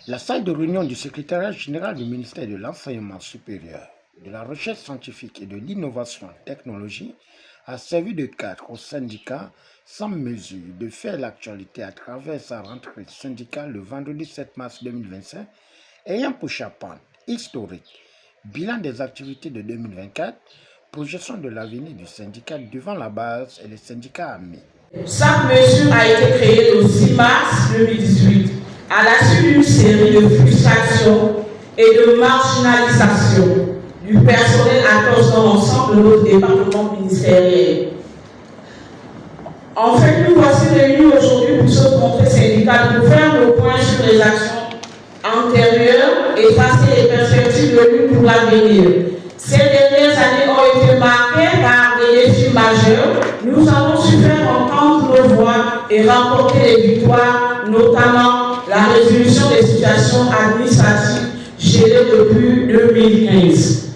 La salle de réunion du secrétariat général du ministère de l'Enseignement supérieur, de la Recherche scientifique et de l'Innovation technologique a servi de cadre au syndicat sans mesure de faire l'actualité à travers sa rentrée syndicale le vendredi 7 mars 2025, ayant pour charpente historique bilan des activités de 2024, projection de l'avenir du syndicat devant la base et les syndicats amis. Chaque mesure a été créée le 6 mars 2018 à la suite d'une série de frustrations et de marginalisation du personnel ATOS dans l'ensemble de notre département ministériel. En fait, nous voici réunis aujourd'hui pour se montrer syndical pour faire le point sur les actions antérieures et passer les perspectives de lutte pour l'avenir. Ces dernières années ont été marquées par des défis majeurs. Nous avons su faire entendre nos voix et remporter des victoires, notamment la résolution des situations administratives gérées depuis 2015.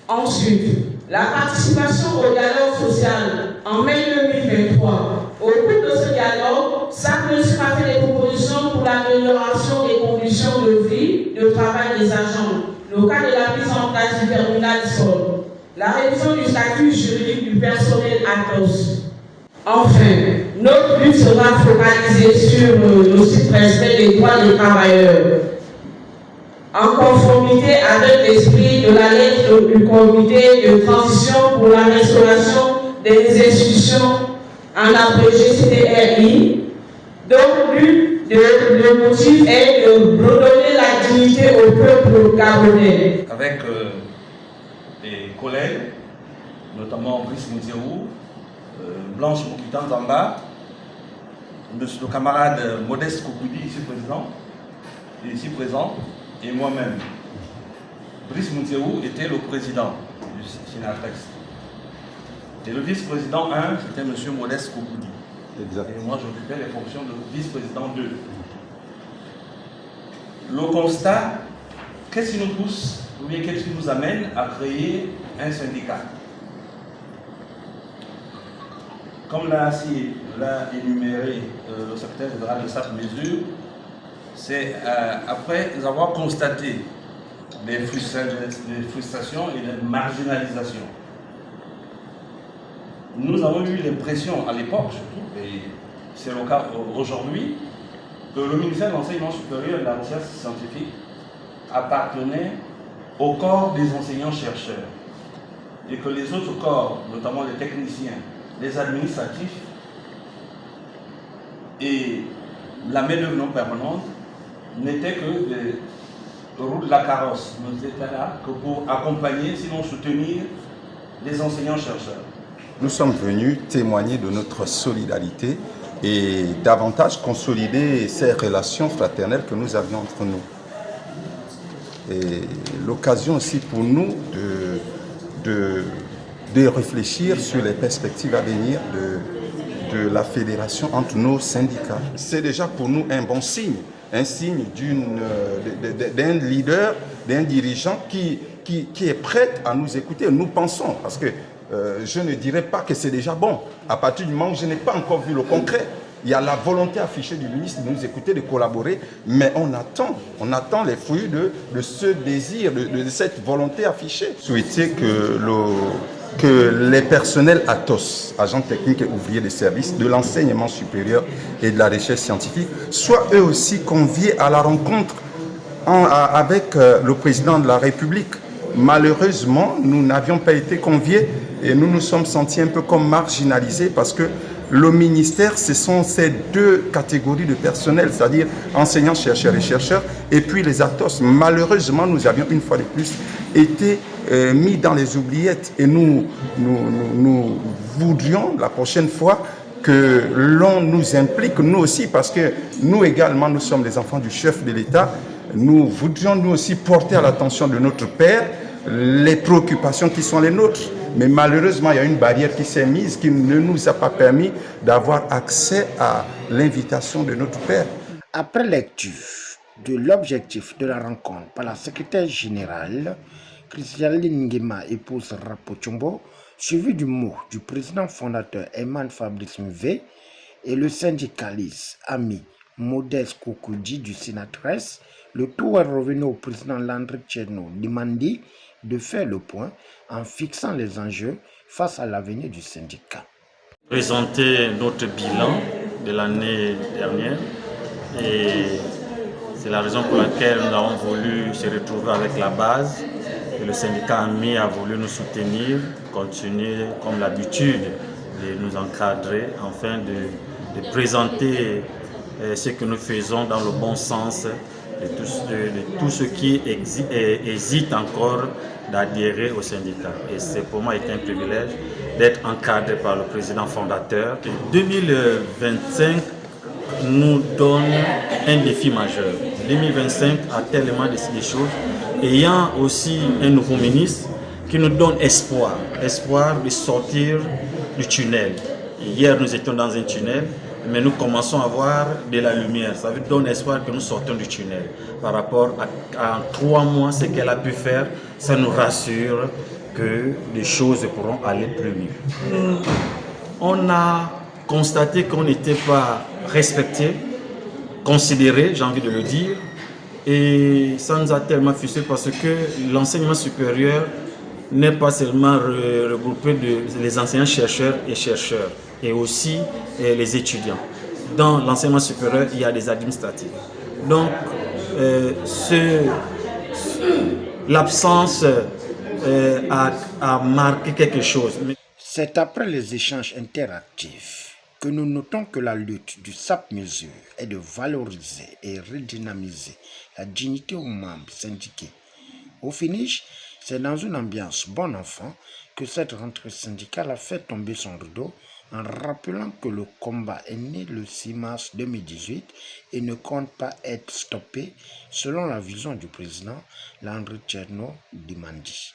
Ensuite, la participation au dialogue social en mai 2023. Au cours de ce dialogue, chaque ministre a fait des propositions pour l'amélioration des conditions de vie, de travail des agents, le cas de la mise en place du terminal sol, la révision du statut juridique du personnel ATOS. Enfin, notre but sera focalisé sur le site respect des droits des travailleurs, en conformité avec l'esprit de la lettre du comité de transition pour la restauration des institutions en abrégé CTRI, dont le motif est de redonner la dignité au peuple gabonais. Avec des collègues, notamment Brice Mouzerou, Blanche Mokitan Zamba, le camarade Modeste Kokoudi, ici présent, et moi-même. Brice Mouzerou était le président du Synatex. Et le vice-président 1, c'était M. Modeste Kokoudi. Exact. Et moi, j'occupais les fonctions de vice-président 2. Le constat, qu'est-ce qui nous pousse, ou bien qu'est-ce qui nous amène à créer un syndicat? Comme l'a énuméré le secrétaire général de cette mesure, c'est après avoir constaté les frustrations et les marginalisations. Nous avons eu l'impression à l'époque, surtout, et c'est le cas aujourd'hui, que le ministère de l'Enseignement supérieur et de la Recherche scientifique appartenait au corps des enseignants-chercheurs et que les autres corps, notamment les techniciens, les administratifs et la main-d'œuvre non permanente n'étaient que le roue de la carrosse. Nous étions là que pour accompagner, sinon soutenir les enseignants-chercheurs. Nous sommes venus témoigner de notre solidarité et davantage consolider ces relations fraternelles que nous avions entre nous. Et l'occasion aussi pour nous de réfléchir sur les perspectives à venir de la fédération entre nos syndicats. C'est déjà pour nous un bon signe, un signe d'un leader, d'un dirigeant qui est prêt à nous écouter. Nous pensons, parce que je ne dirais pas que c'est déjà bon. À partir du moment où je n'ai pas encore vu le concret, il y a la volonté affichée du ministre de nous écouter, de collaborer, mais on attend les fruits de ce désir, de cette volonté affichée. Souhaiter que les personnels ATOS, agents techniques et ouvriers de services de l'enseignement supérieur et de la recherche scientifique, soient eux aussi conviés à la rencontre avec le président de la République. Malheureusement, nous n'avions pas été conviés et nous nous sommes sentis un peu comme marginalisés parce que le ministère, ce sont ces deux catégories de personnel, c'est-à-dire enseignants, chercheurs et chercheurs, et puis les ATOS. Malheureusement, nous avions une fois de plus été mis dans les oubliettes et nous voudrions la prochaine fois que l'on nous implique, nous aussi, parce que nous également, nous sommes les enfants du chef de l'État. Nous voudrions nous aussi porter à l'attention de notre père les préoccupations qui sont les nôtres. Mais malheureusement, il y a une barrière qui s'est mise qui ne nous a pas permis d'avoir accès à l'invitation de notre père. Après lecture de l'objectif de la rencontre par la secrétaire générale, Christiane Ngema, épouse Rapochombo, suivi du mot du président fondateur Herman Fabrice Mvé et le syndicaliste ami Modeste Kokoudi du Sénatrice, le tour est revenu au président Landry Tcherno Dimandi de faire le point en fixant les enjeux face à l'avenir du syndicat. Présenter notre bilan de l'année dernière et c'est la raison pour laquelle nous avons voulu se retrouver avec la base et le syndicat ami a voulu nous soutenir, continuer comme l'habitude de nous encadrer afin de présenter ce que nous faisons dans le bon sens de tous ceux qui hésitent encore d'adhérer au syndicat. Et c'est pour moi un privilège d'être encadré par le président fondateur. 2025 nous donne un défi majeur. 2025 a tellement de choses, ayant aussi un nouveau ministre qui nous donne espoir de sortir du tunnel. Hier nous étions dans un tunnel, mais nous commençons à voir de la lumière. Ça veut donner espoir que nous sortons du tunnel. Par rapport à 3 mois, ce qu'elle a pu faire, ça nous rassure que les choses pourront aller plus mieux. On a constaté qu'on n'était pas respecté, considéré, j'ai envie de le dire, et ça nous a tellement frustré parce que l'enseignement supérieur n'est pas seulement regroupé les enseignants chercheurs et aussi les étudiants. Dans l'enseignement supérieur, il y a des administratifs. Donc, l'absence a marqué quelque chose. C'est après les échanges interactifs que nous notons que la lutte du SAP-Mesure est de valoriser et redynamiser la dignité aux membres syndiqués. Au finish, c'est dans une ambiance bon enfant que cette rentrée syndicale a fait tomber son rideau en rappelant que le combat est né le 6 mars 2018 et ne compte pas être stoppé selon la vision du président Landry Tcherno Dimandi.